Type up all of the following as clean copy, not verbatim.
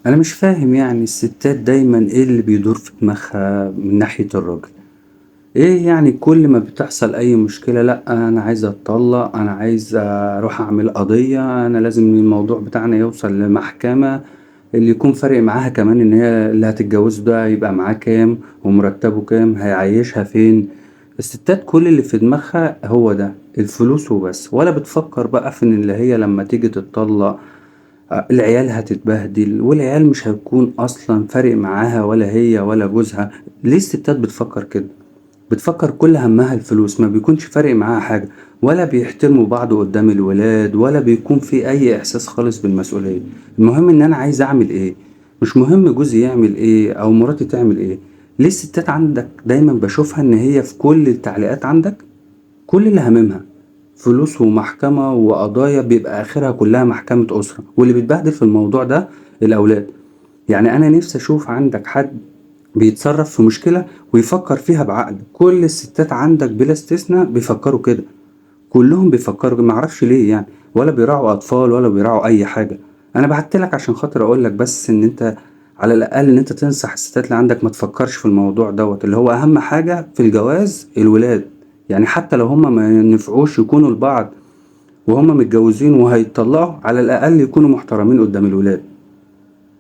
انا مش فاهم يعني الستات دايما ايه اللي بيدور في دماغها من ناحية الراجل. ايه يعني كل ما بتحصل اي مشكلة، لا انا عايز اتطلق، انا عايز اروح اعمل قضية، انا لازم الموضوع بتاعنا يوصل لمحكمة. اللي يكون فارق معاها كمان ان هي اللي هتتجوزه ده يبقى معاه كام ومرتبه كام، هيعيشها فين. الستات كل اللي في دماغها هو ده الفلوس وبس، ولا بتفكر بقى في ان اللي هي لما تيجي تتطلق العيال هتتبهدل، والعيال مش هيكون اصلا فارق معاها ولا هي ولا جوزها. ليه الستات بتفكر كده؟ بتفكر كل همها الفلوس، ما بيكونش فارق معاها حاجة، ولا بيحترموا بعض قدام الولاد، ولا بيكون في اي احساس خالص بالمسؤولية. المهم ان انا عايز اعمل ايه، مش مهم جوزي يعمل ايه او مراتي تعمل ايه. ليه الستات عندك دايما بشوفها ان هي في كل التعليقات عندك كل اللي هاممها فلوس ومحكمة وقضايا، بيبقى آخرها كلها محكمة أسرة، واللي بيتبهدل في الموضوع ده الأولاد. يعني أنا نفسي أشوف عندك حد بيتصرف في مشكلة ويفكر فيها بعقل. كل الستات عندك بلا استثناء بيفكروا كده، كلهم بيفكروا كده، معرفش ليه يعني، ولا بيراعوا أطفال ولا بيراعوا أي حاجة. أنا بعتلك عشان خاطر أقولك بس إن أنت على الأقل إن أنت تنصح الستات اللي عندك ما تفكرش في الموضوع دوت، اللي هو أهم حاجة في الجواز الولاد. يعني حتى لو هما ما ينفعوش يكونوا لبعض وهما متجوزين وهيتطلقوا، على الأقل يكونوا محترمين قدام الولاد.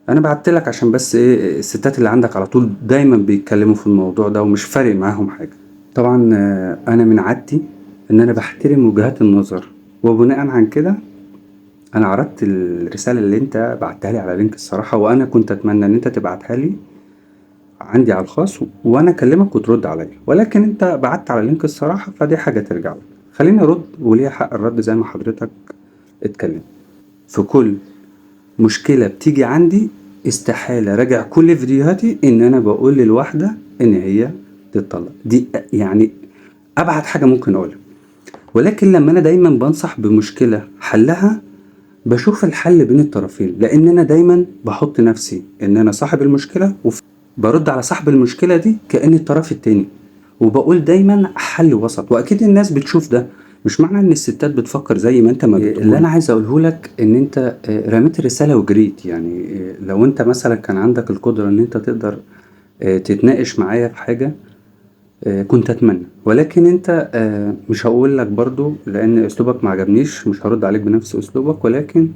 أنا بعتلك عشان بس إيه، الستات اللي عندك على طول دايما بيتكلموا في الموضوع ده ومش فارق معاهم حاجة. طبعا أنا من عادتي إن أنا بحترم وجهات النظر، وبناء عن كده أنا عرضت الرسالة اللي أنت بعتها لي على لينك الصراحة، وأنا كنت أتمنى إن أنت تبعتها لي عندي على الخاص وأنا أكلمك وترد عليا، ولكن أنت بعت على لينك الصراحة فدي حاجة ترجع لك. خليني أرد وليا حق الرد زي ما حضرتك اتكلم. في كل مشكلة بتيجي عندي استحالة راجع كل فيديوهاتي ان انا بقول للواحدة ان هي تتطلق، دي يعني ابعد حاجة ممكن اقولها. ولكن لما انا دايما بنصح بمشكلة حلها بشوف الحل بين الطرفين، لان انا دايما بحط نفسي ان انا صاحب المشكلة برد على صاحب المشكلة دي كأني الطرف التاني، وبقول دايما حل وسط. واكيد الناس بتشوف ده، مش معنى ان الستات بتفكر زي ما انت ما بتقول. اللي انا عايز اقوله لك ان انت رميت الرسالة وجريت. يعني لو انت مثلا كان عندك القدرة ان انت تقدر تتناقش معايا في حاجة كنت اتمنى، ولكن انت مش هقول لك برضو لان اسلوبك ما عجبنيش، مش هرد عليك بنفس اسلوبك. ولكن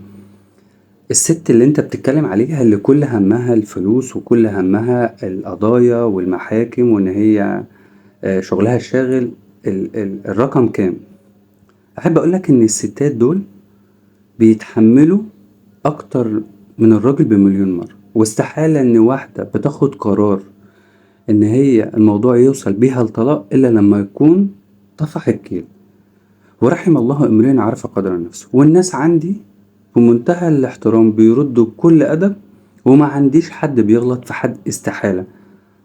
الست اللي انت بتتكلم عليها اللي كل همها الفلوس وكل همها القضايا والمحاكم وان هي شغلها الشاغل، الرقم كام؟ احب اقولك ان الستات دول بيتحملوا اكتر من الراجل بمليون مرة، واستحالة ان واحدة بتاخد قرار ان هي الموضوع يوصل بيها الطلاق الا لما يكون طفح الكيل. ورحم الله امرئ عرف قدر نفسه. والناس عندي في منتهى الاحترام بيردوا بكل أدب، وما عنديش حد بيغلط في حد استحالة.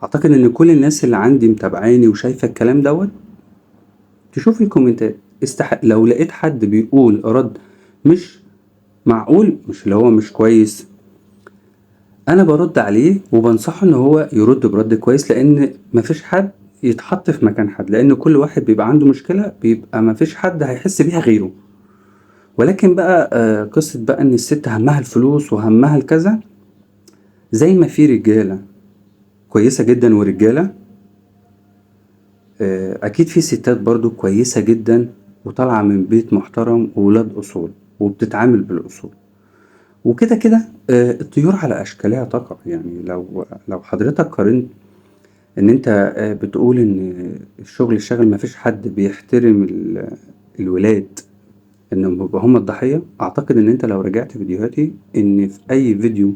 أعتقد إن كل الناس اللي عندي متابعاني وشايفة الكلام دوت تشوف الكومنتات. لو لقيت حد بيقول رد مش معقول، مش اللي هو مش كويس، أنا برد عليه وبنصحه إن هو يرد برد كويس، لأن مفيش حد يتحط في مكان حد، لأن كل واحد بيبقى عنده مشكلة بيبقى مفيش حد هيحس بيها غيره. ولكن بقى قصة بقى إن الست همها الفلوس وهمها الكذا، زي ما في رجالة كويسة جدا ورجالة أكيد في ستات برضو كويسة جدا وطالعة من بيت محترم وولاد أصول وبتتعامل بالأصول. وكده كده الطيور على أشكالها تقع. يعني لو حضرتك قارنت إن أنت بتقول إن الشغل الشاغل مفيش حد بيحترم الولاد إنهم بيبقوا هما الضحية، أعتقد إن أنت لو رجعت فيديوهاتي إن في أي فيديو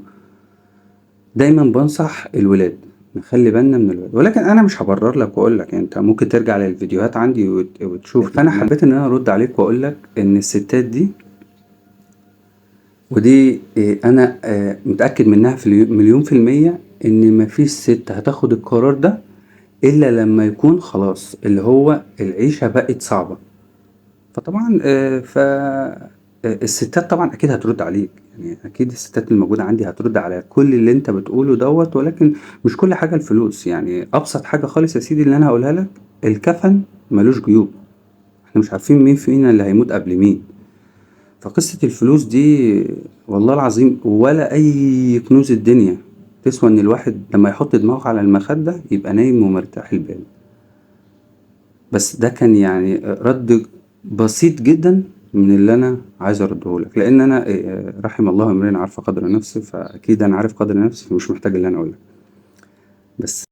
دايما بنصح الولاد نخلي بالنا من الولاد. ولكن انا مش هبرر لك واقول لك، يعني انت ممكن ترجع للفيديوهات عندي وتشوف. فانا حبيت ان انا ارد عليك واقول لك ان الستات دي، ودي انا متأكد منها في مليون في المية، ان مفيش ست هتاخد القرار ده الا لما يكون خلاص اللي هو العيشة بقت صعبة. فطبعا الستات طبعا اكيد هترد عليك. يعني اكيد الستات الموجودة عندي هترد على كل اللي انت بتقوله دوت. ولكن مش كل حاجة الفلوس. يعني ابسط حاجة خالص يا سيدي اللي انا هقولها لك، الكفن ملوش جيوب. احنا مش عارفين مين فينا اللي هيموت قبل مين. فقصة الفلوس دي والله العظيم ولا أي كنوز الدنيا تسوى إن الواحد لما يحط دماغه على المخدة يبقى نايم ومرتاح البال. بس ده كان يعني رد بسيط جدا من اللي أنا عايز أرده لك، لأن أنا رحم الله امرئ عرف قدر نفسه، فأكيد أنا عارف قدر نفسي فمش محتاج اللي أنا أقوله. بس